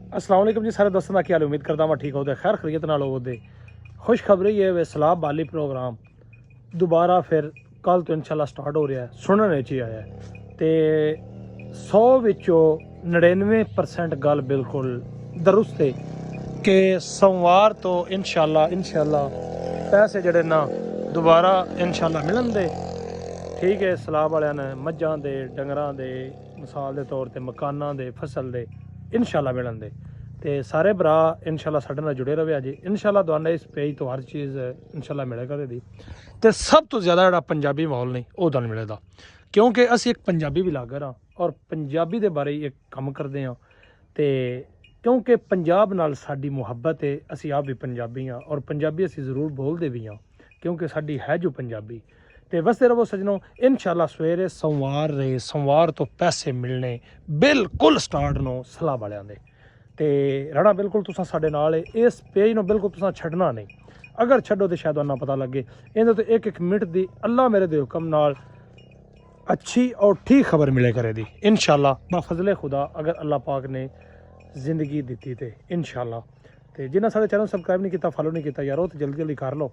अस्सलाम वालेकुम जी सारे दोस्तों का क्या हाल है। उम्मीद करता मैं ठीक होते खैर खरीत नाल होते। खुशखबरी है वे सलाह बाली प्रोग्राम दोबारा फिर कल तो इंशाल्लाह स्टार्ट हो रहा है। सुनने च आया तो 100 विचों 99% गल बिल्कुल दुरुस्त है कि सोमवार तो इंशाल्लाह पैसे जड़े ना दोबारा इंशाल्लाह मिलन दे। ठीक है, सलाह वाले ने मझां दे डंगरां दे मिसाल के तौर पर मकाना दे फसल दे इंशाल्लाह मिलन दे। तो सारे भरा इंशाल्लाह साडे नाल जुड़े रहे जी। इंशाल्लाह तुहानू इस पेज तो हर चीज़ इंशाल्लाह मिले करेगी। तो सब तो ज़्यादा जो पंजाबी माहौल नहीं वो तुहानू मिलेगा, क्योंकि असी एक पंजाबी ब्लागर हाँ और पंजाबी के बारे एक काम करते हाँ। तो क्योंकि पंजाब नाल साडी मुहब्बत है, असी आप भी पंजाबी हाँ और पंजाबी असी जरूर बोलते भी हाँ क्योंकि साडी है जो पंजाबी। तो वसते रवो सजनों, इंशाल्लाह सवेरे सोमवार तो पैसे मिलने बिल्कुल स्टार्ट नो सलाह वालियां दे। ते रहना बिल्कुल तुसां साडे नाल है। इस पेज नो बिल्कुल तुसां छड्डना नहीं, अगर छड्डो तो शायद ना पता लगे। इन्हें तो एक मिनट दी अल्लाह मेरे दे हुक्म नाल अच्छी और ठीक खबर मिले करे दी इंशाल्लाह बाफजले खुदा, अगर अल्लाह पाक ने जिंदगी दी तो इंशाल्लाह। तो जिन्हें साढ़े चैनल सबसक्राइब नहीं किया फॉलो नहीं किया यारो तो जल्दी जल्दी कर लो